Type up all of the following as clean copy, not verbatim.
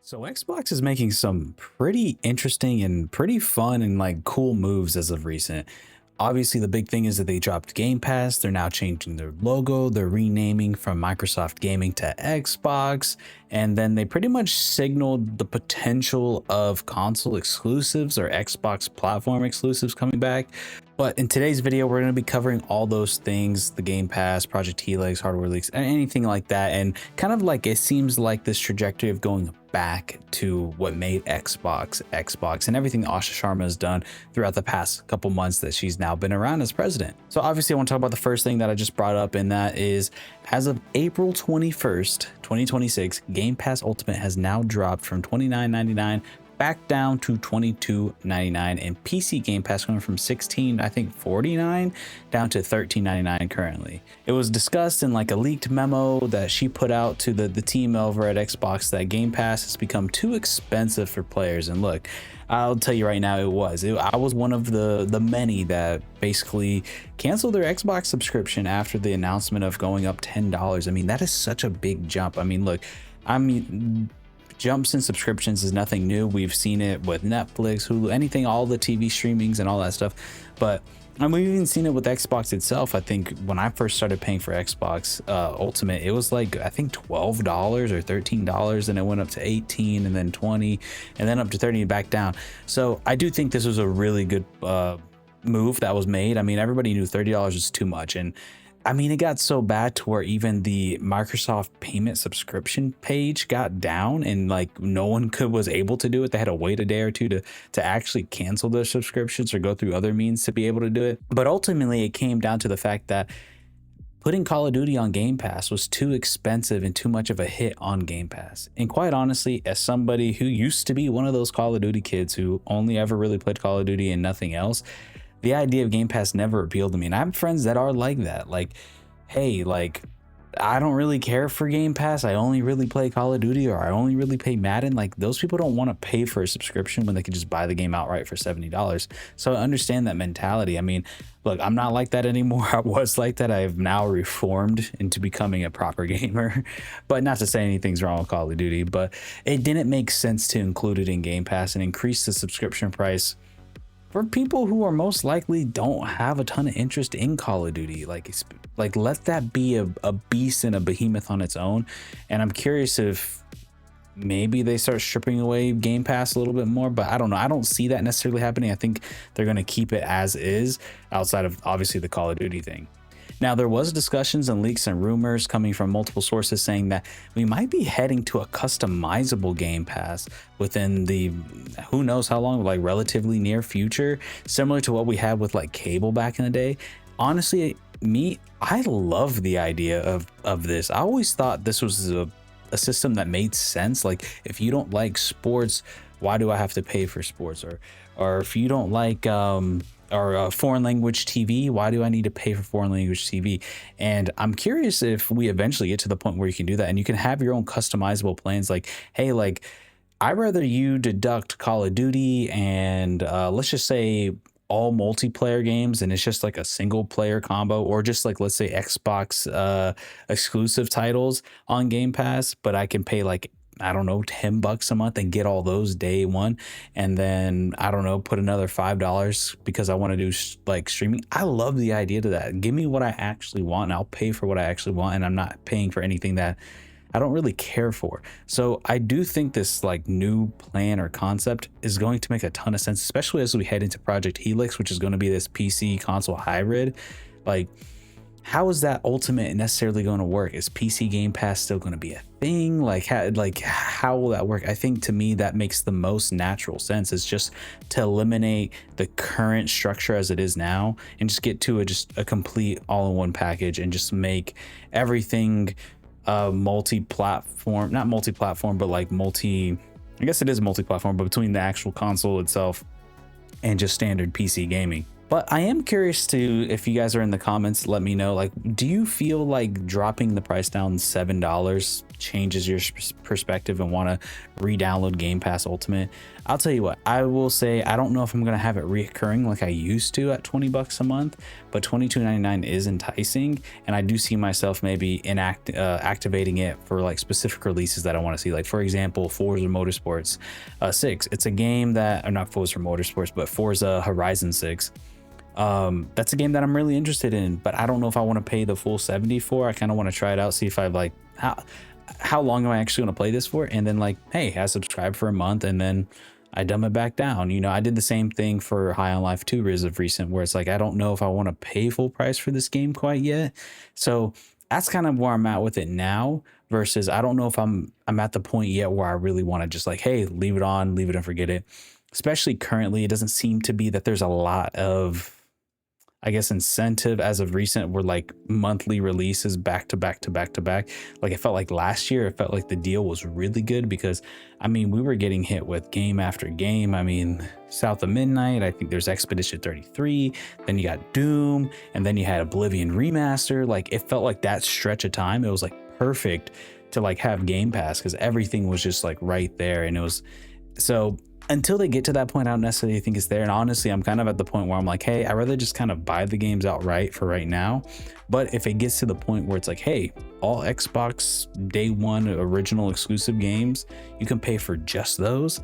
So Xbox is making some pretty interesting and pretty fun and like cool moves as of recent. Obviously, the big thing is that they dropped Game Pass. They're now changing their logo. They're renaming from Microsoft Gaming to Xbox. And then they pretty much signaled the potential of console exclusives or Xbox platform exclusives coming back. But in today's video, we're going to be covering all those things, the Game Pass, Project Helix, hardware leaks, and anything like that. And kind of like it seems like this trajectory of going back to what made Xbox and everything Asha Sharma has done throughout the past couple months that she's now been around as president. So obviously I want to talk about the first thing that I just brought up, and that is as of April 21st, 2026, Game Pass Ultimate has now dropped from $29.99 back down to $22.99, and PC Game Pass going from $16.49 down to $13.99 currently. It was discussed in like a leaked memo that she put out to the team over at Xbox that Game Pass has become too expensive for players. And look, I'll tell you right now, I was one of the many that basically canceled their Xbox subscription after the announcement of going up $10. I mean, that is such a big jump. I mean, look, jumps in subscriptions is nothing new. We've seen it with Netflix, Hulu, anything, all the TV streamings and all that stuff. But we've even seen it with Xbox itself. I think when I first started paying for Xbox Ultimate, it was like, I think $12 or $13, and it went up to 18 and then 20 and then up to 30 and back down. So I do think this was a really good move that was made. I mean, everybody knew $30 was too much. And I mean, it got so bad to where even the Microsoft payment subscription page got down, and like no one was able to do it. They had to wait a day or two to actually cancel their subscriptions or go through other means to be able to do it. But ultimately, it came down to the fact that putting Call of Duty on Game Pass was too expensive and too much of a hit on Game Pass. And quite honestly, as somebody who used to be one of those Call of Duty kids who only ever really played Call of Duty and nothing else, the idea of Game Pass never appealed to me. And I have friends that are like that. Like, hey, like, I don't really care for Game Pass. I only really play Call of Duty, or I only really play Madden. Like, those people don't want to pay for a subscription when they can just buy the game outright for $70. So I understand that mentality. I mean, look, I'm not like that anymore. I was like that. I have now reformed into becoming a proper gamer. But not to say anything's wrong with Call of Duty, but it didn't make sense to include it in Game Pass and increase the subscription price for people who are most likely don't have a ton of interest in Call of Duty. Like let that be a beast and a behemoth on its own. And I'm curious if maybe they start stripping away Game Pass a little bit more, but I don't know. I don't see that necessarily happening. I think they're going to keep it as is, outside of obviously the Call of Duty thing. Now, there was discussions and leaks and rumors coming from multiple sources saying that we might be heading to a customizable Game Pass within the who knows how long, like relatively near future, similar to what we had with like cable back in the day. Honestly, I love the idea of this. I always thought this was a system that made sense. Like, if you don't like sports, why do I have to pay for sports? Or if you don't like foreign language TV, why do I need to pay for foreign language TV? And I'm curious if we eventually get to the point where you can do that and you can have your own customizable plans. Like, hey, like, I'd rather you deduct Call of Duty and let's just say all multiplayer games, and it's just like a single player combo, or just like, let's say Xbox exclusive titles on Game Pass, but I can pay like, I don't know, $10 a month and get all those day one. And then, I don't know, put another $5 because I want to do like streaming. I love the idea to that. Give me what I actually want and I'll pay for what I actually want. And I'm not paying for anything that I don't really care for. So I do think this like new plan or concept is going to make a ton of sense, especially as we head into Project Helix, which is going to be this PC console hybrid. Like, how is that Ultimate necessarily going to work? Is PC Game Pass still going to be a thing? Like how will that work? I think, to me, that makes the most natural sense, is just to eliminate the current structure as it is now and just get to just a complete all-in-one package and just make everything multi-platform, not multi-platform, but like I guess it is multi-platform, but between the actual console itself and just standard PC gaming. But I am curious to, if you guys are in the comments, let me know, like, do you feel like dropping the price down $7 changes your perspective and want to re-download Game Pass Ultimate, I'll tell you what, I will say I don't know if I'm gonna have it reoccurring like I used to at 20 bucks a month, but 22.99 is enticing, and I do see myself maybe activating it for like specific releases that I want to see. Like for example, Forza Motorsports 6. It's a game that, or not Forza Motorsports, but Forza Horizon 6. That's a game that I'm really interested in, but I don't know if I want to pay the full 70 for. I kind of want to try it out, see if I like how long am I actually going to play this for, and then like, hey, I subscribe for a month and then I dumb it back down. You know, I did the same thing for High on Life 2 as of recent, where it's like I don't know if I want to pay full price for this game quite yet. So that's kind of where I'm at with it now, versus I don't know if I'm at the point yet where I really want to just like, hey, leave it on, leave it and forget it. Especially currently, it doesn't seem to be that there's a lot of, I guess, incentive as of recent, where like monthly releases back to back to back to back. Like it felt like last year, it felt like the deal was really good because I mean, we were getting hit with game after game. I mean, South of Midnight, I think there's Expedition 33, then you got Doom, and then you had Oblivion Remaster. Like it felt like that stretch of time, it was like perfect to like have Game Pass because everything was just like right there. And it was, so until they get to that point, I don't necessarily think it's there. And honestly, I'm kind of at the point where I'm like, hey, I'd rather just kind of buy the games outright for right now. But if it gets to the point where it's like, hey, all Xbox day one original exclusive games, you can pay for just those,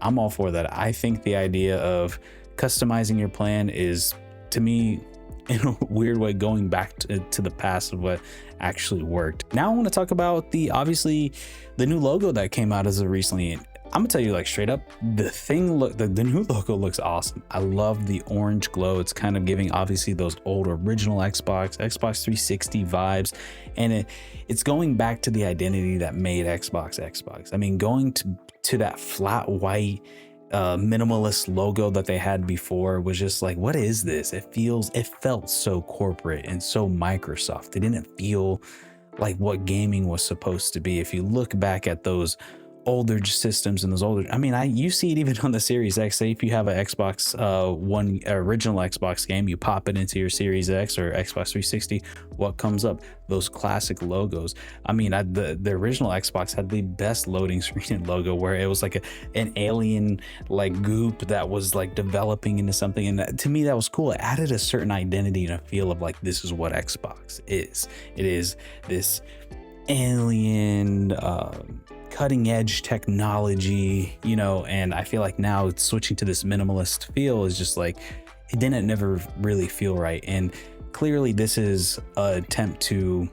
I'm all for that. I think the idea of customizing your plan is, to me, in a weird way, going back to the past of what actually worked. Now I want to talk about obviously the new logo that came out as of recently. I'm gonna tell you like straight up, the new logo looks awesome. I love the orange glow. It's kind of giving obviously those old original Xbox 360 vibes, and it's going back to the identity that made Xbox. I mean, going to that flat white minimalist logo that they had before was just like, what is this? It felt so corporate and so Microsoft. It didn't feel like what gaming was supposed to be. If you look back at those older systems and those older, I mean, you see it even on the Series X. Say if you have an Xbox One original Xbox game, you pop it into your Series X or Xbox 360, what comes up? Those classic logos. I mean, the original Xbox had the best loading screen and logo, where it was like an alien like goop that was like developing into something, and to me that was cool. It added a certain identity and a feel of like, this is what Xbox is. It is this alien cutting edge technology, you know. And I feel like now it's switching to this minimalist feel is just like, it didn't never really feel right. And clearly this is an attempt to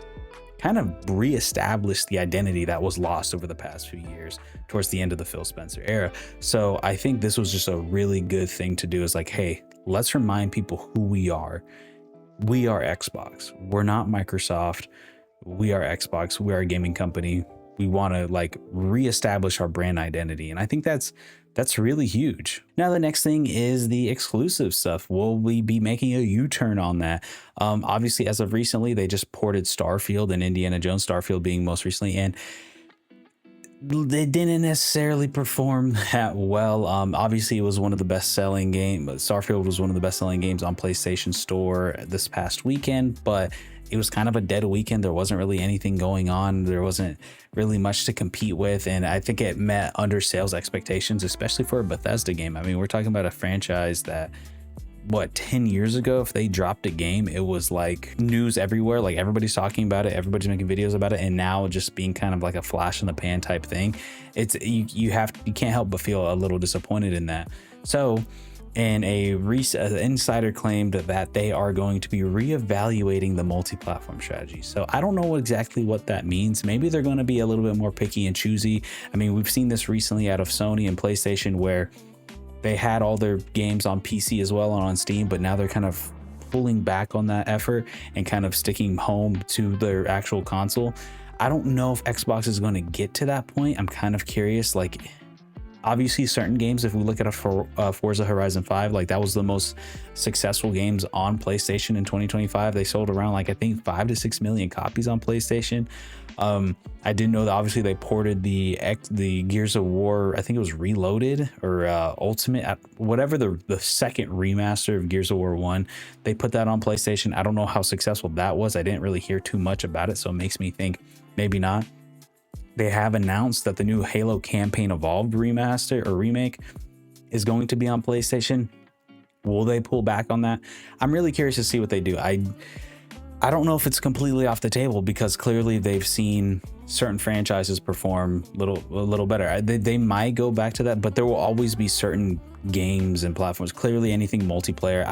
kind of reestablish the identity that was lost over the past few years towards the end of the Phil Spencer era. So I think this was just a really good thing to do, is like, hey, let's remind people who we are. We are Xbox. We're not Microsoft. We are Xbox. We are a gaming company. We want to like reestablish our brand identity. And I think that's really huge. Now, the next thing is the exclusive stuff. Will we be making a U-turn on that? Obviously, as of recently, they just ported Starfield and Indiana Jones, Starfield being most recently, and they didn't necessarily perform that well. Obviously, it was one of the best-selling games. Starfield was one of the best-selling games on PlayStation Store this past weekend, but it was kind of a dead weekend. There wasn't really anything going on. There wasn't really much to compete with, and I think it met under sales expectations, especially for a Bethesda game. I mean, we're talking about a franchise that, what, 10 years ago, if they dropped a game, it was like news everywhere. Like everybody's talking about it, everybody's making videos about it, and now just being kind of like a flash in the pan type thing, it's you can't help but feel a little disappointed in that. So, and an insider claimed that they are going to be reevaluating the multi-platform strategy. So I don't know exactly what that means. Maybe they're going to be a little bit more picky and choosy. I mean, we've seen this recently out of Sony and PlayStation, where they had all their games on PC as well and on Steam, but now they're kind of pulling back on that effort and kind of sticking home to their actual console. I don't know if Xbox is going to get to that point. I'm kind of curious. Like, obviously certain games, if we look at a Forza Horizon 5, like that was the most successful games on PlayStation in 2025. They sold around like, I think 5 to 6 million copies on PlayStation. I didn't know that obviously they ported the Gears of War, I think it was Reloaded or Ultimate, whatever, the second remaster of Gears of War 1. They put that on PlayStation. I don't know how successful that was. I didn't really hear too much about it, so it makes me think maybe not. They have announced that the new Halo Campaign Evolved remaster or remake is going to be on PlayStation. Will they pull back on that? I'm really curious to see what they do. I don't know if it's completely off the table, because clearly they've seen certain franchises perform a little better. They might go back to that, but there will always be certain games and platforms. Clearly anything multiplayer,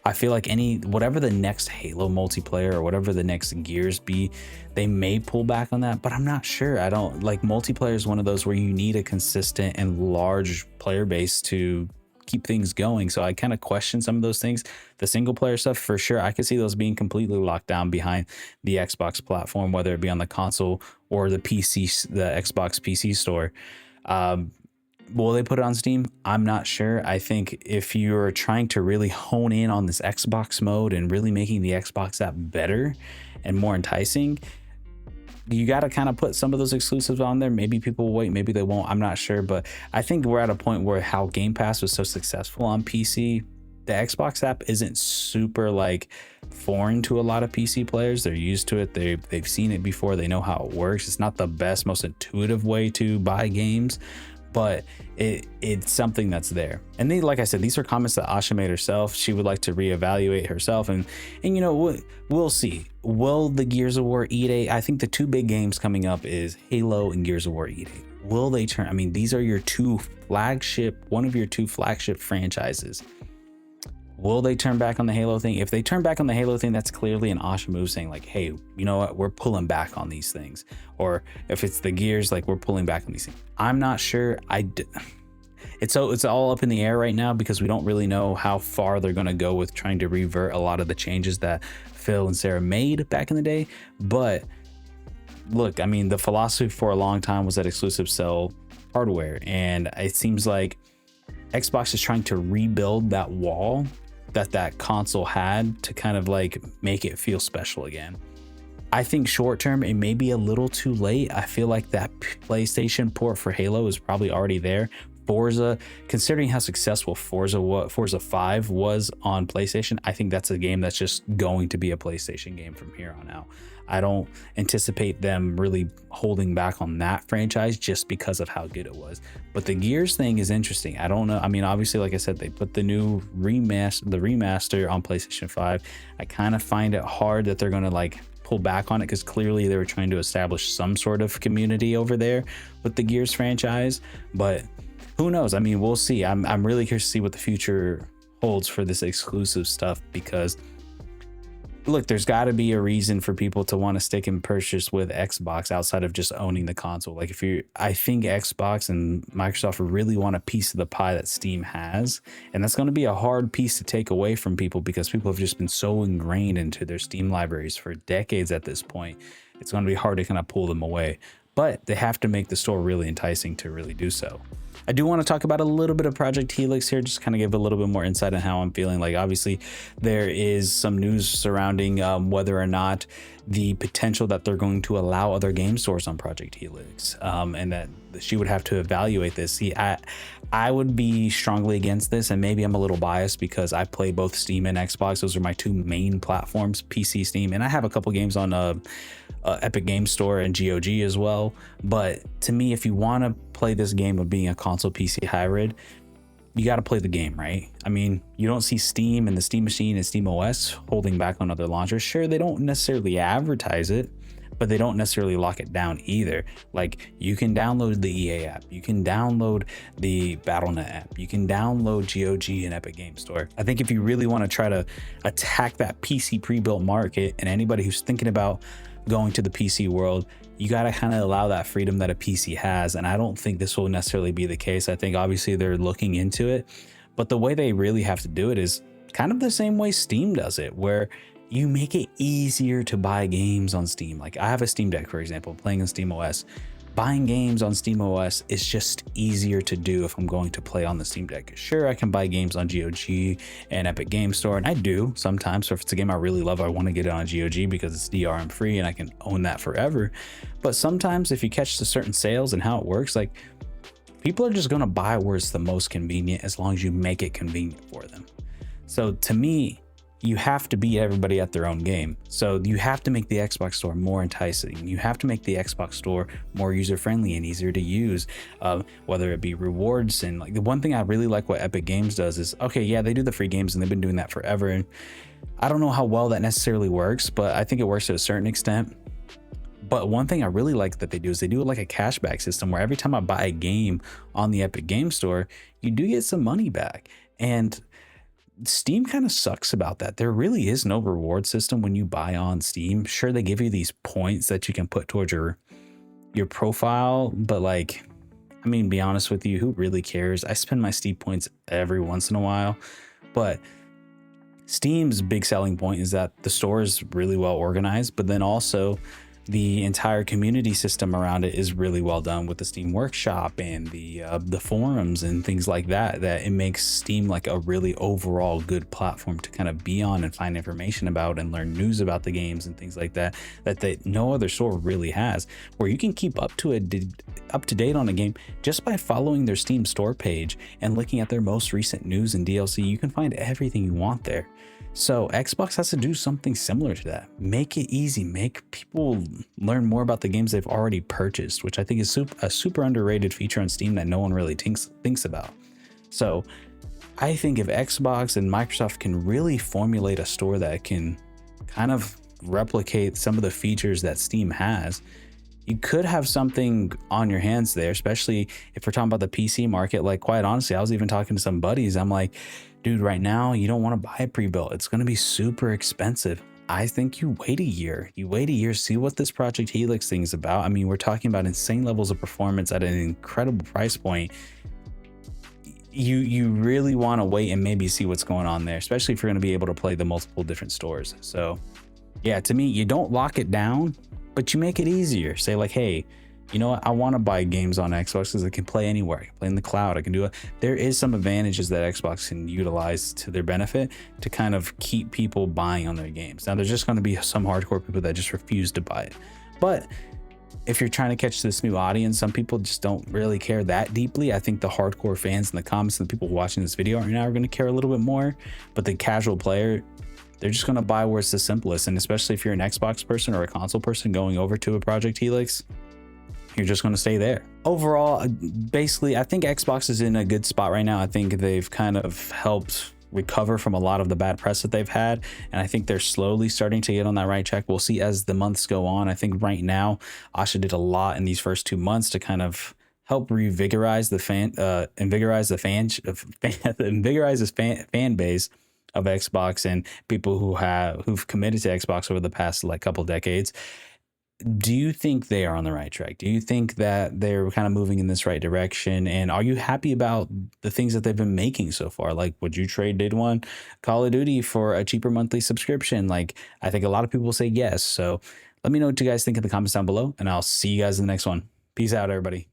I feel like whatever the next Halo multiplayer or whatever the next Gears be, they may pull back on that, but I'm not sure. I don't like, multiplayer is one of those where you need a consistent and large player base to keep things going. So I kind of question some of those things. The single player stuff, for sure, I could see those being completely locked down behind the Xbox platform, whether it be on the console or the PC, the Xbox PC store. Will they put it on Steam? I'm not sure. I think if you're trying to really hone in on this Xbox mode and really making the Xbox app better and more enticing, you got to kind of put some of those exclusives on there. Maybe people will wait, maybe they won't. I'm not sure, but I think we're at a point where how Game Pass was so successful on PC, the Xbox app isn't super like foreign to a lot of PC players. They're used to it. They've seen it before. They know how it works. It's not the best, most intuitive way to buy games, but it's something that's there. And like I said, these are comments that Asha made herself. She would like to reevaluate herself, and you know, we'll see. Will the Gears of War eat I think the two big games coming up is Halo and Gears of War eat Will they turn? I mean, these are your one of your two flagship franchises. Will they turn back on the Halo thing? If they turn back on the Halo thing, that's clearly an Asha move, saying like, hey, you know what, we're pulling back on these things. Or if it's the Gears, like, we're pulling back on these things. I'm not sure. It's all up in the air right now, because we don't really know how far they're going to go with trying to revert a lot of the changes that Phil and Sarah made back in the day. But look, I mean, the philosophy for a long time was that exclusives sell hardware, and it seems like Xbox is trying to rebuild that wall that console had to kind of like make it feel special again. I think short term it may be a little too late. I feel like that PlayStation port for Halo is probably already there. Forza, considering how successful Forza 5 was on PlayStation, I think that's a game that's just going to be a PlayStation game from here on out. I don't anticipate them really holding back on that franchise just because of how good it was. But the Gears thing is interesting. I don't know. I mean, obviously, like I said, they put the new remaster on PlayStation 5. I kind of find it hard that they're going to like pull back on it, because clearly they were trying to establish some sort of community over there with the Gears franchise. But who knows? I mean, we'll see. I'm really curious to see what the future holds for this exclusive stuff, because look, there's got to be a reason for people to want to stick and purchase with Xbox outside of just owning the console. Like, I think Xbox and Microsoft really want a piece of the pie that Steam has, and that's going to be a hard piece to take away from people, because people have just been so ingrained into their Steam libraries for decades at this point. It's going to be hard to kind of pull them away, but they have to make the store really enticing to really do so. I do want to talk about a little bit of Project Helix here, just kind of give a little bit more insight on how I'm feeling. Like, obviously, there is some news surrounding whether or not the potential that they're going to allow other game stores on Project Helix, and that she would have to evaluate this. See, I would be strongly against this, and maybe I'm a little biased because I play both Steam and Xbox. Those are my two main platforms, PC, Steam, and I have a couple games on Epic Game Store and GOG as well. But to me, if you want to play this game of being a console PC hybrid, you got to play the game, right? I mean, you don't see Steam and the Steam Machine and Steam OS holding back on other launchers. Sure, they don't necessarily advertise it, but they don't necessarily lock it down either. Like, you can download the EA app, you can download the Battle.net app, you can download GOG and Epic Game Store. I think if you really want to try to attack that PC pre-built market, and anybody who's thinking about going to the PC world, you got to kind of allow that freedom that a PC has. And I don't think this will necessarily be the case. I think obviously they're looking into it, but the way they really have to do it is kind of the same way Steam does it, where you make it easier to buy games on Steam. Like, I have a Steam Deck, for example, playing on Steam OS. Buying games on Steam OS is just easier to do if I'm going to play on the Steam Deck. Sure, I can buy games on GOG and Epic Game Store, and I do sometimes. So if it's a game I really love, I want to get it on GOG because it's DRM free and I can own that forever. But sometimes if you catch the certain sales and how it works, like, people are just going to buy where it's the most convenient, as long as you make it convenient for them. So to me, you have to beat everybody at their own game. So you have to make the Xbox Store more enticing. You have to make the Xbox Store more user-friendly and easier to use, whether it be rewards. And like the one thing I really like what Epic Games does is, okay, yeah, they do the free games and they've been doing that forever. And I don't know how well that necessarily works, but I think it works to a certain extent. But one thing I really like that they do is they do it like a cashback system where every time I buy a game on the Epic Game Store, you do get some money back. And Steam kind of sucks about that. There really is no reward system when you buy on Steam. Sure, they give you these points that you can put towards your profile, but like, I mean, be honest with you, who really cares? I spend my Steam points every once in a while, but Steam's big selling point is that the store is really well organized, but then also the entire community system around it is really well done with the Steam Workshop and the forums and things like that, that it makes Steam like a really overall good platform to kind of be on and find information about and learn news about the games and things like that, that no other store really has, where you can keep up to date on a game just by following their Steam store page and looking at their most recent news and DLC. You can find everything you want there. So Xbox has to do something similar to that. Make it easy, make people learn more about the games they've already purchased, which I think is a super underrated feature on Steam that no one really thinks about. So I think if Xbox and Microsoft can really formulate a store that can kind of replicate some of the features that Steam has, you could have something on your hands there, especially if we're talking about the PC market. Like, quite honestly, I was even talking to some buddies. I'm like, dude, right now you don't want to buy a pre-built. It's going to be super expensive. I think you wait a year. You wait a year, see what this Project Helix thing is about. I mean, we're talking about insane levels of performance at an incredible price point. You really want to wait and maybe see what's going on there, especially if you're going to be able to play the multiple different stores. So yeah, to me, you don't lock it down, but you make it easier. Say like, hey, you know what? I want to buy games on Xbox because I can play anywhere. I can play in the cloud. I can do it. There is some advantages that Xbox can utilize to their benefit to kind of keep people buying on their games. Now, there's just going to be some hardcore people that just refuse to buy it. But if you're trying to catch this new audience, some people just don't really care that deeply. I think the hardcore fans in the comments and the people watching this video right now are going to care a little bit more. But the casual player, they're just going to buy where it's the simplest. And especially if you're an Xbox person or a console person going over to a Project Helix, you're just going to stay there. Overall, basically, I think Xbox is in a good spot right now. I think they've kind of helped recover from a lot of the bad press that they've had, and I think they're slowly starting to get on that right track. We'll see as the months go on. I think right now Asha did a lot in these first 2 months to kind of help invigorize the fan base of Xbox and people who've committed to Xbox over the past like couple decades. Do you think they are on the right track? Do you think that they're kind of moving in this right direction? And are you happy about the things that they've been making so far? Like, would you trade Day One Call of Duty for a cheaper monthly subscription? Like, I think a lot of people say yes. So let me know what you guys think in the comments down below, and I'll see you guys in the next one. Peace out, everybody.